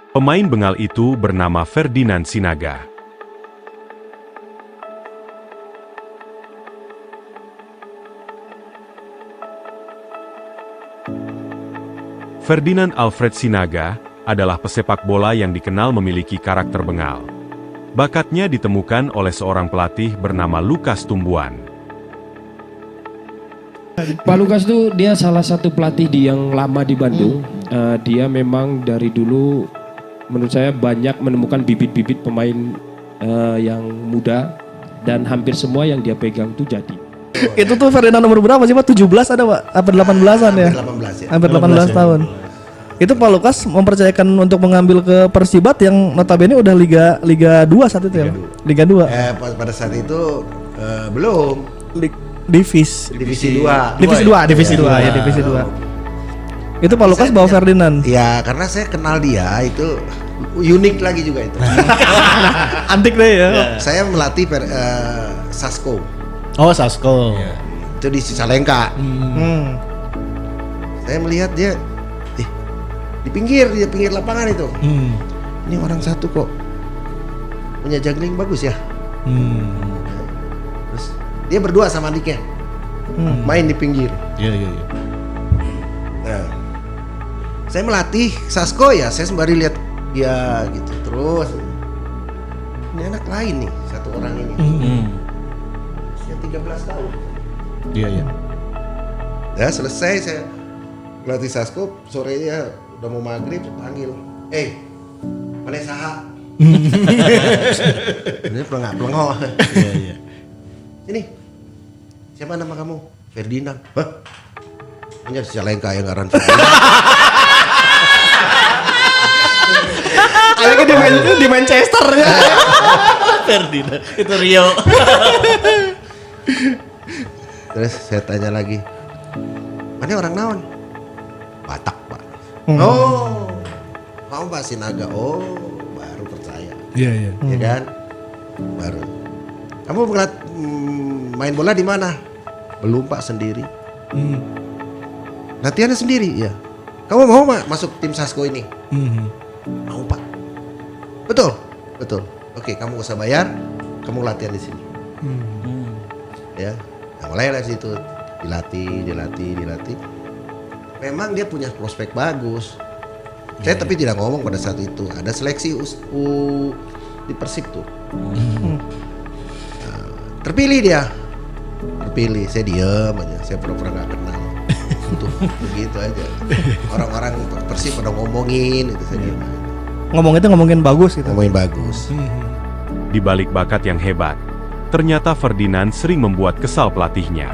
Pemain bengal itu bernama Ferdinand Sinaga. Ferdinand Alfred Sinaga adalah pesepak bola yang dikenal memiliki karakter bengal. Bakatnya ditemukan oleh seorang pelatih bernama Lukas Tumbuan. Pak Lukas itu dia salah satu pelatih yang lama di Bandung. Dia memang dari dulu menurut saya banyak menemukan bibit-bibit pemain yang muda dan hampir semua yang dia pegang itu jadi. Itu tuh Ferdinand nomor berapa sih Pak? 17 ada Pak? Apa 18-an ya? Hampir 18 ya. Hampir 18 tahun. Itu Pak Lukas mempercayakan untuk mengambil ke Persibat yang notabene udah Liga 2 saat itu ya. Liga 2. Pada saat itu belum Divisi 2. Divisi 2 ya, Divisi 2. Itu Pak Lukas bawa Ferdinand. Ya, karena saya kenal dia itu unik lagi juga itu. Antik deh ya. Saya melatih Sasko. Oh, Sasko. Itu di Cicalengka. Saya melihat dia di pinggir lapangan itu. Ini orang satu kok punya juggling bagus ya. Terus dia berdua sama adiknya main di pinggir. Iya. Nah, saya melatih Sasko ya, saya sembari lihat dia gitu terus. Ini anak lain nih, satu orang ini. Usia 13 tahun. Iya. Ya selesai saya melatih Sasko, sorenya udah mau maghrib, saya panggil, mana saha? Ini pelengok. Iya. Ini siapa nama kamu? Ferdinand. Hah? Punya Cicalengka yang ngaran Ferdinand. Kayaknya di Manchester ya. Ferdinand. Itu Rio. Terus saya tanya lagi, mana orang naon? Batak Pak. Oh, kamu Pak Sinaga. Oh, baru percaya. Iya. Ya kan? Baru. Kamu main bola di mana? Belum Pak, sendiri. Latihannya sendiri ya. Kamu mau masuk tim Sasko ini? Mau Pak. Betul. Oke, kamu gak usah bayar. Kamu latihan di sini. Ya. Nah, mulai dari situ dilatih. Memang dia punya prospek bagus. Saya tapi tidak ngomong pada saat itu. Ada seleksi di Persib tuh. Terpilih dia. Saya diem aja. Saya pura-pura gak kenal. Untuk begitu aja. Orang-orang Persib pada ngomongin itu saya diem aja. Ngomongin bagus gitu. Ngomongin bagus. Di balik bakat yang hebat, ternyata Ferdinand sering membuat kesal pelatihnya.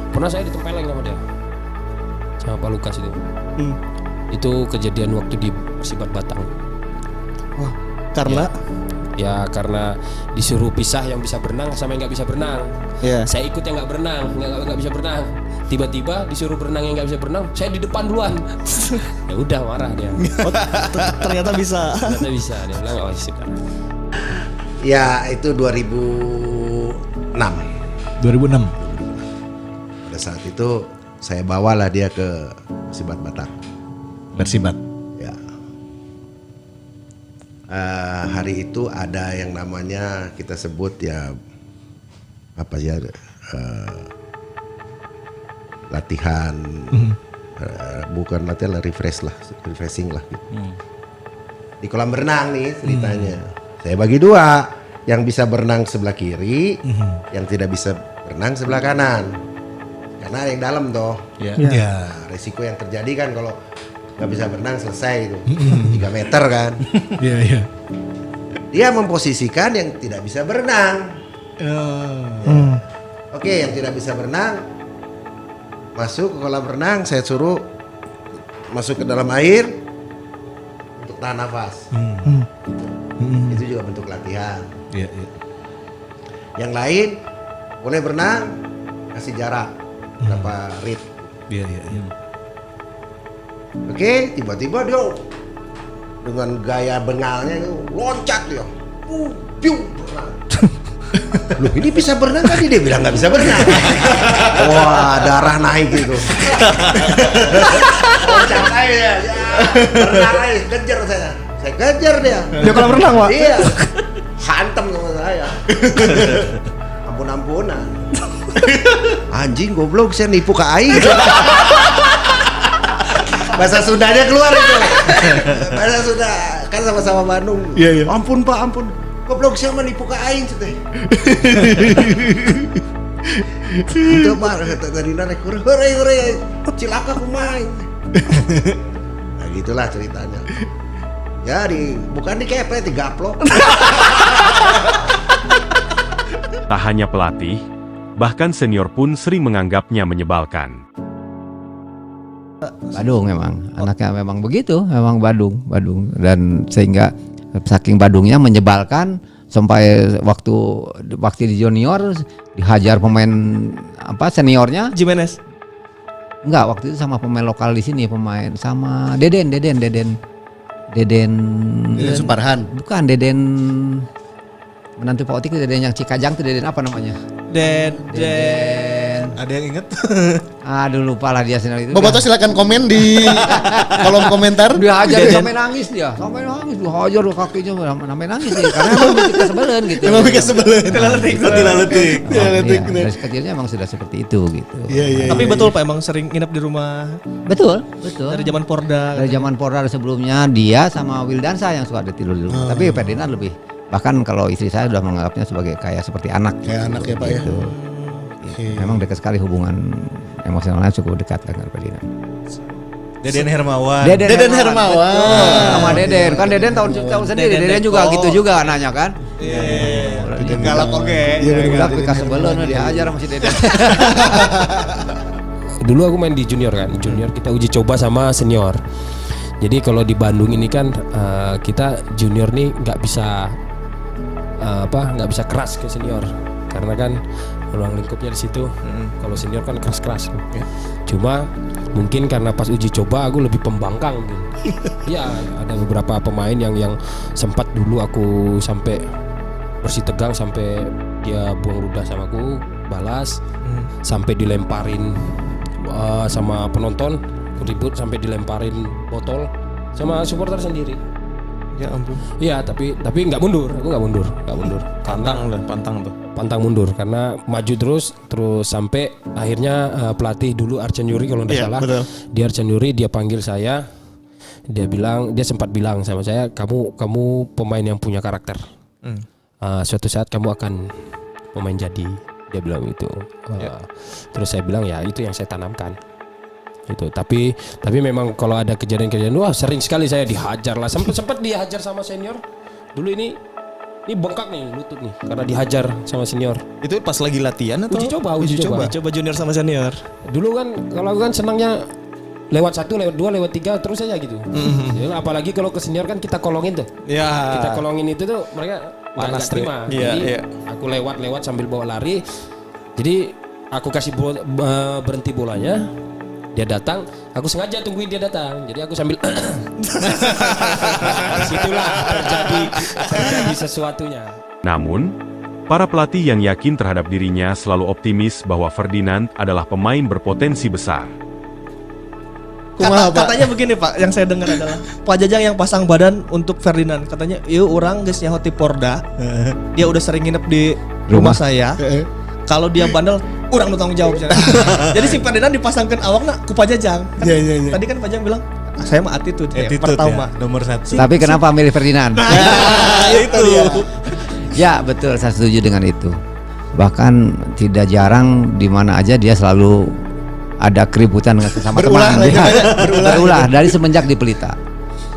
Pernah saya ditempeleng sama dia, sama Pak Lukas itu. Itu kejadian waktu di Persibat Batang. Wah, karena Ya karena disuruh pisah yang bisa berenang sama yang nggak bisa berenang. Saya ikut yang nggak berenang, nggak bisa berenang. Tiba-tiba disuruh berenang yang nggak bisa berenang, saya di depan duluan. Ya udah marah dia. ternyata bisa. Ternyata bisa, dia bilang oh sekarang. Ya itu 2006. 2006. Pada saat itu saya bawalah dia ke Persibat Batak. Persibat. Ya. Hari itu ada yang namanya kita sebut ya apa ya latihan bukan latihan lah, refreshing lah gitu. Di kolam berenang nih ceritanya. Saya bagi dua, yang bisa berenang sebelah kiri, yang tidak bisa berenang sebelah kanan. Karena ada yang dalam toh. Iya. Nah, resiko yang terjadi kan kalau nggak bisa berenang selesai itu 3 meter kan. Iya. Dia memposisikan yang tidak bisa berenang. Oke, yang tidak bisa berenang masuk ke kolam renang, saya suruh masuk ke dalam air untuk tahan nafas. Itu juga bentuk latihan. Iya. Yang lain boleh berenang, kasih jarak berapa rit. Iya. Oke, tiba-tiba dia dengan gaya bengalnya itu loncat dia. Piu, berenang. Loh ini bisa berenang tadi, dia bilang nggak bisa berenang. Wah darah naik gitu. Loncat aja ya, berenang aja, kejar saya kejar dia. Dia kolam renang, Pak. Iya, hantem sama saya. Ampun-ampunan. Anjing goblok, saya nipu ke aing. Bahasa Sundanya keluar itu. Bahasa Sunda kan sama-sama Bandung. Iya. Ampun Pak, ampun. Goblok saya menipu ke aing teh. Itu Pak, kata tadi narik hore cilaka kumain. Nah gitulah ceritanya. Ya bukan dikepet, digaplok. Tak hanya pelatih, bahkan senior pun sering menganggapnya menyebalkan. Badung memang, anaknya memang begitu, memang Badung, dan sehingga saking Badungnya menyebalkan sampai waktu di junior dihajar pemain seniornya. Jimenez. Enggak, waktu itu sama pemain lokal di sini, pemain sama Deden Suparhan. bukan Deden menantu Pak Otik, Deden yang Cikajang tuh, Deden apa namanya? Deden. Ada yang inget? Aduh lupa lah dia sendiri itu. Boboto silakan komen di kolom komentar. Dia hajar sampai nangis dia hajar kakinya sampai nangis dia karena emang bikin kesebelen gitu. Emang bikin sebelen. Tilaletik. Dari kecilnya emang sudah seperti itu gitu. Iya. Tapi betul Pak, emang sering nginep di rumah Betul. dari zaman Porda. Dari zaman Porda sebelumnya dia sama Wildansa yang suka ada tidur di rumah. Tapi Ferdinand lebih, bahkan kalau istri saya sudah menganggapnya sebagai kayak seperti anak. Kayak anak ya Pak ya. Gitu. Memang dekat sekali, hubungan emosionalnya cukup dekat dengan Ferdinand. Deden Hermawan. Deden Hermawan. Sama Deden, kan Deden tahun sendiri. Deden juga gitu juga anaknya kan. Iya. Galak oke. Udah bekas sebelum dia ajar sama si Deden. Dulu aku main di junior kan, junior kita uji coba sama senior. Jadi kalau di Bandung ini kan kita junior nih nggak bisa keras ke senior, karena kan ruang lingkupnya di situ. Kalau senior kan keras-keras. Cuma mungkin karena pas uji coba aku lebih pembangkang gitu. Ya ada beberapa pemain yang sempat dulu aku sampai bersih tegang sampai dia buang ludah sama aku, balas, sampai dilemparin sama penonton, ribut sampai dilemparin botol sama supporter sendiri. Ya ampun. Iya, tapi nggak mundur, aku nggak mundur. Pantang mundur karena maju terus sampai akhirnya pelatih dulu Arcan Yuri kalau nggak salah. Betul. Di Arcan Yuri dia panggil saya, dia sempat bilang sama saya, kamu pemain yang punya karakter. Suatu saat kamu akan pemain jadi, dia bilang itu. Terus saya bilang ya itu yang saya tanamkan. Gitu. Tapi memang kalau ada kejadian-kejadian, wah sering sekali saya dihajar lah. Sempat dihajar sama senior. Dulu ini bengkak nih lutut nih karena dihajar sama senior. Itu pas lagi latihan atau Uji coba junior sama senior. Dulu kan kalau aku kan senangnya lewat 1, lewat 2, lewat 3 terus aja gitu. Ya, apalagi kalau ke senior kan kita kolongin tuh. Ya. Kita kolongin itu tuh mereka Panas nggak terima. Iya, Jadi iya. aku lewat sambil bawa lari. Jadi aku kasih berhenti bolanya. Dia datang, aku sengaja tungguin dia datang. Jadi aku sambil disitulah terjadi sesuatunya. Namun, para pelatih yang yakin terhadap dirinya selalu optimis bahwa Ferdinand adalah pemain berpotensi besar. Katanya begini Pak, yang saya dengar adalah Pak Jajang yang pasang badan untuk Ferdinand. Katanya, "Ieu orang geus nyaho ti Porda. Dia udah sering nginep di rumah saya. Kalau dia bandel, urang nu tanggung jawab." Jadi si Ferdinand dipasangkan awakna ku Pak Jajang. Kan, Iya. tadi kan Pak Jajang bilang, "Saya mah attitude ya, pertama." ya, nomor 1. Tapi kenapa milih Ferdinand? Itu dia. Ya betul, saya setuju dengan itu. Bahkan tidak jarang di mana aja dia selalu ada keributan dengan sesama Berulah teman. lagi, Dia berulah. berulah dari semenjak di Pelita.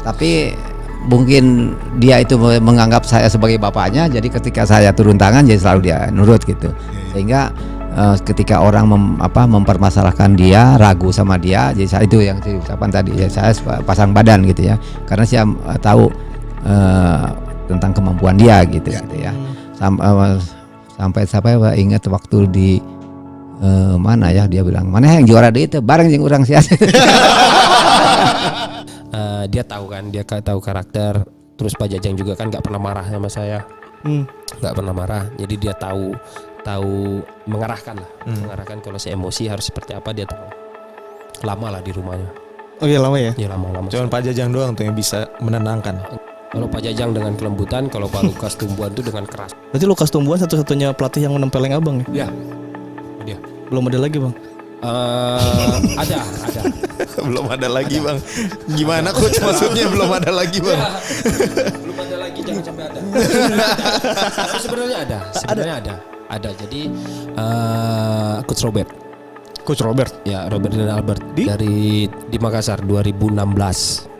Tapi mungkin dia itu menganggap saya sebagai bapaknya, jadi ketika saya turun tangan jadi selalu dia nurut gitu. Sehingga ketika orang mempermasalahkan dia, ragu sama dia, jadi saya itu yang saya ucapkan tadi, ya saya pasang badan gitu ya. Karena saya tahu tentang kemampuan dia gitu ya. Sampai ingat waktu di mana ya, dia bilang mana yang juara deh itu bareng yang orang sia. Dia tahu kan, dia tahu karakter. Terus Pak Jajang juga kan nggak pernah marah sama saya. nggak pernah marah. Jadi dia tahu mengarahkan lah, mengarahkan kalau saya emosi harus seperti apa dia tahu. Lama lah di rumahnya. Oh iya lama ya. Ya lama. Cuman Pak Jajang doang tuh yang bisa menenangkan. Kalau Pak Jajang dengan kelembutan, kalau Pak Lukas Tumbuhan tuh dengan keras. Berarti Lukas Tumbuhan satu-satunya pelatih yang menempeleng abang ya? Ya, dia. Belum ada lagi bang. Ada. Belum ada lagi bang. Gimana coach maksudnya belum ada lagi bang? Belum ada lagi, jangan sampai ada. Tapi sebenarnya ada. Jadi Coach Robert. Coach Robert. Ya, Robert dan Albert di Makassar 2016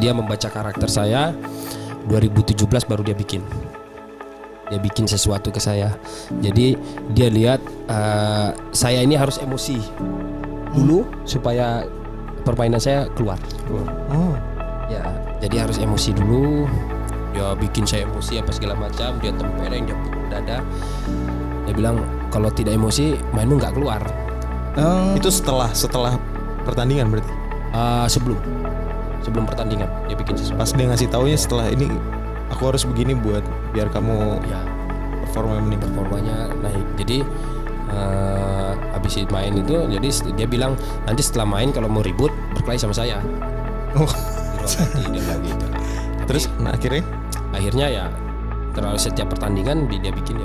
dia membaca karakter saya. 2017 baru dia bikin sesuatu ke saya. Jadi dia lihat saya ini harus emosi dulu supaya permainan saya keluar. Ya, jadi harus emosi dulu. Dia bikin saya emosi apa segala macam. Dia tempeleng, dia pukul dada. Dia bilang kalau tidak emosi mainmu nggak keluar. Itu setelah pertandingan berarti. Sebelum pertandingan dia bikin sesuatu. Pas dia ngasih taunya setelah ini aku harus begini buat biar kamu Ya, performanya naik. Jadi habis main itu, jadi dia bilang nanti setelah main kalau mau ribut berkelahi sama saya. Oh. Di ruang ganti dia bilang gitu. Terus Akhirnya ya terlalu setiap pertandingan dia bikin.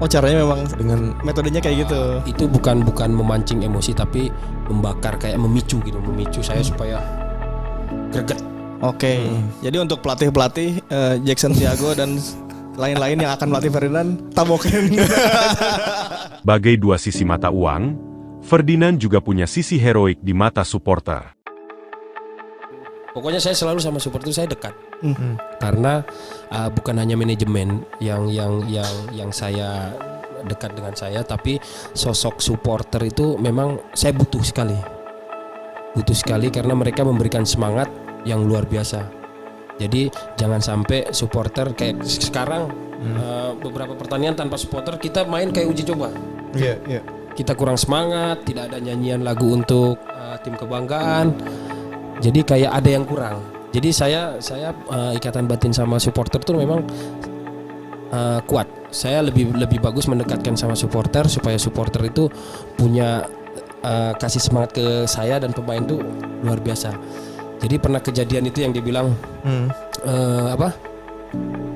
Oh caranya memang dengan metodenya kayak gitu. Itu bukan memancing emosi tapi membakar, kayak memicu saya supaya greget. Oke. Jadi untuk pelatih Jackson Tiago dan lain-lain yang akan melatih Ferdinand, tabokin. Bagai dua sisi mata uang, Ferdinand juga punya sisi heroik di mata supporter. Pokoknya saya selalu sama supporter saya dekat. Karena bukan hanya manajemen yang saya dekat dengan saya, tapi sosok supporter itu memang saya butuh sekali karena mereka memberikan semangat yang luar biasa. Jadi jangan sampai supporter kayak sekarang beberapa pertandingan tanpa supporter kita main kayak uji coba. Iya. Kita kurang semangat, tidak ada nyanyian lagu untuk tim kebanggaan. Jadi kayak ada yang kurang. Jadi saya ikatan batin sama supporter tuh memang kuat. Saya lebih bagus mendekatkan sama supporter supaya supporter itu punya kasih semangat ke saya dan pemain tuh luar biasa. Jadi pernah kejadian itu yang dibilang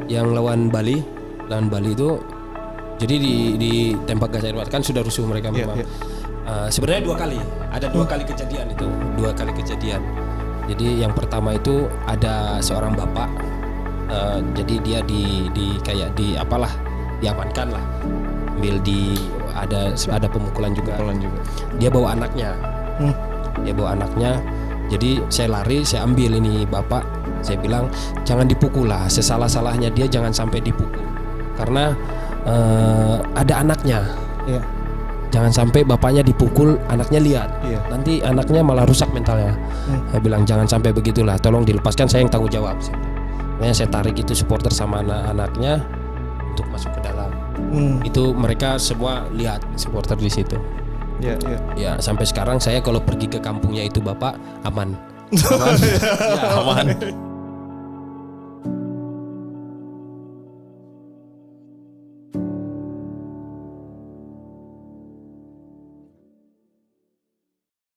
yang lawan Bali itu, jadi di tembak gas air mata kan sudah rusuh mereka memang. Sebenarnya ada dua kali kejadian. Jadi yang pertama itu ada seorang bapak, jadi dia diamankan lah, ambil ada pemukulan juga. Dia bawa anaknya. Jadi saya lari, saya ambil ini bapak, saya bilang jangan dipukul lah, sesalah-salahnya dia jangan sampai dipukul, karena ada anaknya. Iya. Jangan sampai bapaknya dipukul, anaknya lihat, nanti anaknya malah rusak mentalnya. Saya bilang jangan sampai begitulah, tolong dilepaskan, saya yang tanggung jawab. Makanya saya tarik itu supporter sama anak-anaknya untuk masuk ke dalam. Itu mereka semua lihat supporter di situ. Ya sampai sekarang saya kalau pergi ke kampungnya itu bapak aman. Ya, aman.